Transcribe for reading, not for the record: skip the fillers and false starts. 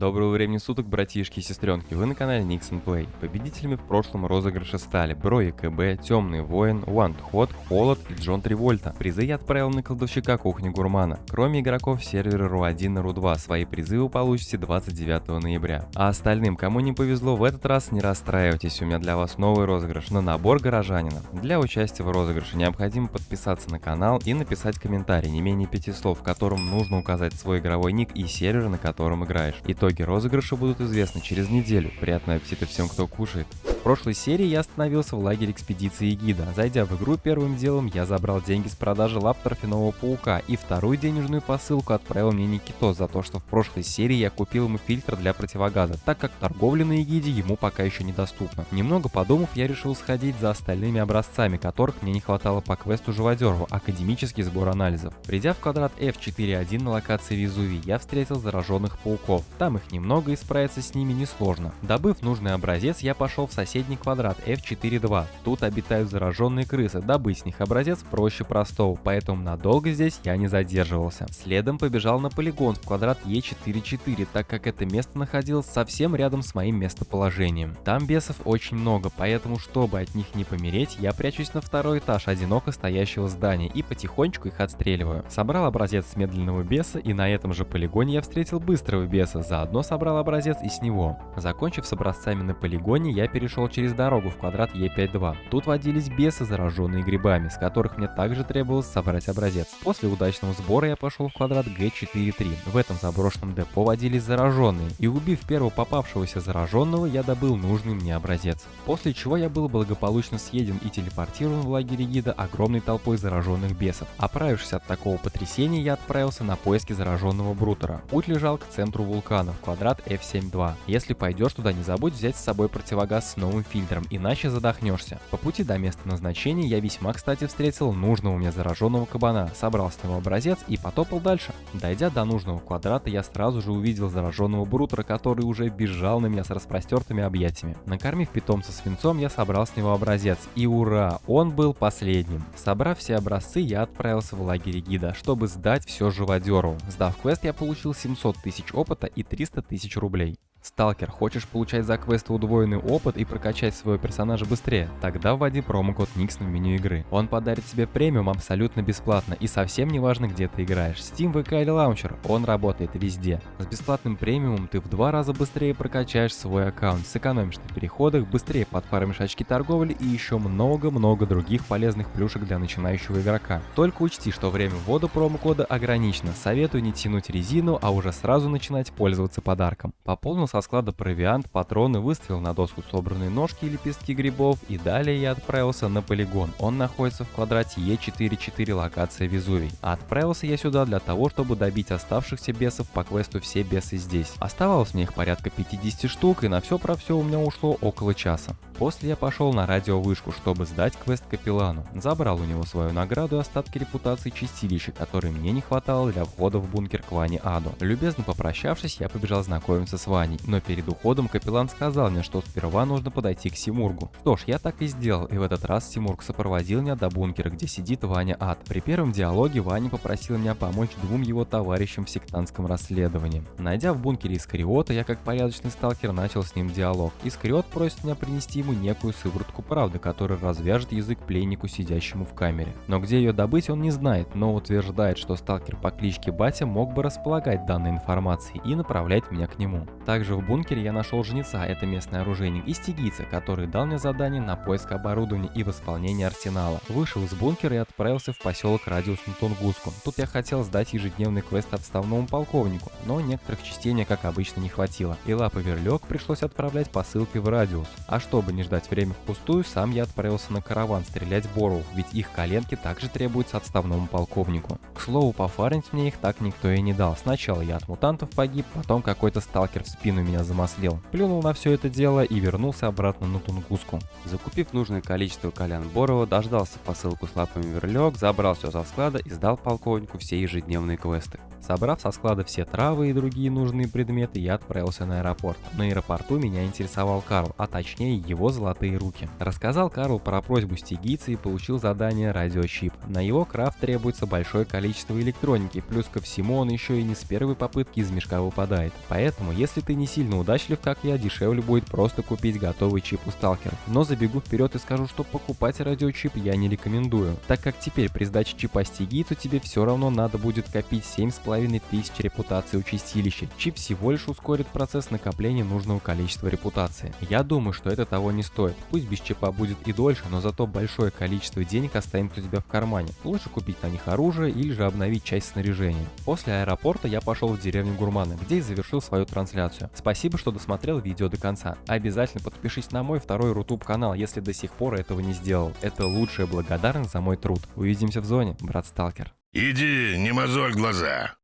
Доброго времени суток, братишки и сестренки, вы на канале Nixon Play. Победителями в прошлом розыгрыше стали Бро и КБ, Темный Воин, One Hot, Холод и Джон Тривольта. Призы я отправил на кладовщика кухни Гурмана. Кроме игроков сервера РУ1 на РУ2, свои призы вы получите 29 ноября. А остальным, кому не повезло в этот раз, не расстраивайтесь, у меня для вас новый розыгрыш на набор горожанина. Для участия в розыгрыше необходимо подписаться на канал и написать комментарий не менее 5 слов, в котором нужно указать свой игровой ник и сервер, на котором играешь. Итоги розыгрыша будут известны через неделю. Приятного аппетита всем, кто кушает. В прошлой серии я остановился в лагере экспедиции гида. Зайдя в игру, первым делом я забрал деньги с продажи лап торфяного паука и вторую денежную посылку отправил мне Никитос за то, что в прошлой серии я купил ему фильтр для противогаза, так как торговля на Эгиде ему пока еще недоступна. Немного подумав, я решил сходить за остальными образцами, которых мне не хватало по квесту Живодеру, академический сбор анализов. Придя в квадрат F4.1 на локации Везувий, я встретил зараженных пауков. Там их немного и справиться с ними несложно. Добыв нужный образец, я пошел в соседний квадрат F4.2. Тут обитают зараженные крысы, добыть с них образец проще простого, поэтому надолго здесь я не задерживался. Следом побежал на полигон в квадрат E4.4, так как это место находилось совсем рядом с моим местоположением. Там бесов очень много, поэтому чтобы от них не помереть, я прячусь на второй этаж одиноко стоящего здания и потихонечку их отстреливаю. Собрал образец с медленного беса, и на этом же полигоне я встретил быстрого беса, заодно собрал образец и с него. Закончив с образцами на полигоне, я перешел через дорогу в квадрат Е5.2. Тут водились бесы, зараженные грибами, с которых мне также требовалось собрать образец. После удачного сбора я пошел в квадрат Г4.3. В этом заброшенном депо водились зараженные, и убив первого попавшегося зараженного, я добыл нужный мне образец. После чего я был благополучно съеден и телепортирован в лагере гида огромной толпой зараженных бесов. Оправившись от такого потрясения, я отправился на поиски зараженного Брутера. Путь лежал к центру вулкана в квадрат F7.2. Если пойдешь туда, не забудь взять с собой противогаз с новым фильтром, иначе задохнешься. По пути до места назначения я весьма кстати встретил нужного мне зараженного кабана, собрал с него образец и потопал дальше. Дойдя до нужного квадрата, я сразу же увидел зараженного Брутера, который уже бежал на меня с распростертыми объятиями. Накормив питомца свинцом, я собрал с него образец, и ура, он был последним. Собрав все образцы, я отправился в лагерь гида, чтобы сдать все Живодеру. Сдав квест, я получил 700 тысяч опыта и 300 тысяч рублей. Сталкер, хочешь получать за квесты удвоенный опыт и прокачать своего персонажа быстрее? Тогда вводи промокод Nixon в меню игры. Он подарит тебе премиум абсолютно бесплатно и совсем не важно, где ты играешь. Steam, ВК или лаунчер, он работает везде. С бесплатным премиумом ты в 2 раза быстрее прокачаешь свой аккаунт, сэкономишь на переходах, быстрее подфармишь очки торговли и еще много-много других полезных плюшек для начинающего игрока. Только учти, что время ввода промокода ограничено. Советую не тянуть резину, а уже сразу начинать пользоваться подарком. Пополнил со склада провиант, патроны, выставил на доску собранные ножки и лепестки грибов, и далее я отправился на полигон. Он находится в квадрате Е4.4 локация Везувий. А отправился я сюда для того, чтобы добить оставшихся бесов по квесту «Все бесы здесь». Оставалось мне их порядка 50 штук, и на все про все у меня ушло около часа. После я пошел на радиовышку, чтобы сдать квест капеллану. Забрал у него свою награду и остатки репутации чистилища, которые мне не хватало для входа в бункер к Ване Аду. Любезно попрощавшись, я побежал знакомиться с Ваней, но перед уходом капеллан сказал мне, что сперва нужно подойти к Симургу. Что ж, я так и сделал, и в этот раз Симург сопроводил меня до бункера, где сидит Ваня Ад. При первом диалоге Ваня попросил меня помочь двум его товарищам в сектантском расследовании. Найдя в бункере Искариота, я как порядочный сталкер начал с ним диалог. Искариот просит меня принести ему некую сыворотку правды, которая развяжет язык пленнику, сидящему в камере. Но где ее добыть, он не знает, но утверждает, что сталкер по кличке Батя мог бы располагать данной информацией и направлять меня к нему. Также в бункере я нашел жнеца, это местный оружейник, и стигийца, который дал мне задание на поиск оборудования и восполнение арсенала. Вышел из бункера и отправился в поселок Радиус на Тунгуску. Тут я хотел сдать ежедневный квест отставному полковнику, но некоторых частей мне, как обычно, не хватило. И Лапа Верлёк пришлось отправлять посылкой в Радиус. А чтобы не ждать время впустую, сам я отправился на караван стрелять боров, ведь их коленки также требуются отставному полковнику. К слову, пофармить мне их так никто и не дал. Сначала я от мутантов погиб, потом какой-то сталкер в спину у меня замаслил. Плюнул на все это дело и вернулся обратно на Тунгуску. Закупив нужное количество кальян Борова, дождался посылку с лапами верлёк, забрал все со склада и сдал полковнику все ежедневные квесты. Собрав со склада все травы и другие нужные предметы, я отправился на аэропорт. На аэропорту меня интересовал Карл, а точнее его золотые руки. Рассказал Карл про просьбу стигийца и получил задание радиочип. На его крафт требуется большое количество электроники, плюс ко всему он еще и не с первой попытки из мешка выпадает. Поэтому, если ты не сильно удачлив, как я, дешевле будет просто купить готовый чип у сталкеров. Но забегу вперед и скажу, что покупать радиочип я не рекомендую, так как теперь при сдаче чипа стигийцу тебе все равно надо будет копить 7500 репутации у чистилища. Чип всего лишь ускорит процесс накопления нужного количества репутации. Я думаю, что это того не стоит. Пусть без чипа будет и дольше, но зато большое количество денег останется у тебя в кармане. Лучше купить на них оружие или же обновить часть снаряжения. После аэропорта я пошел в деревню Гурмана, где и завершил свою трансляцию. Спасибо, что досмотрел видео до конца. Обязательно подпишись на мой второй Рутуб канал, если до сих пор этого не сделал. Это лучшая благодарность за мой труд. Увидимся в зоне, брат Сталкер. Иди, не мозоль глаза.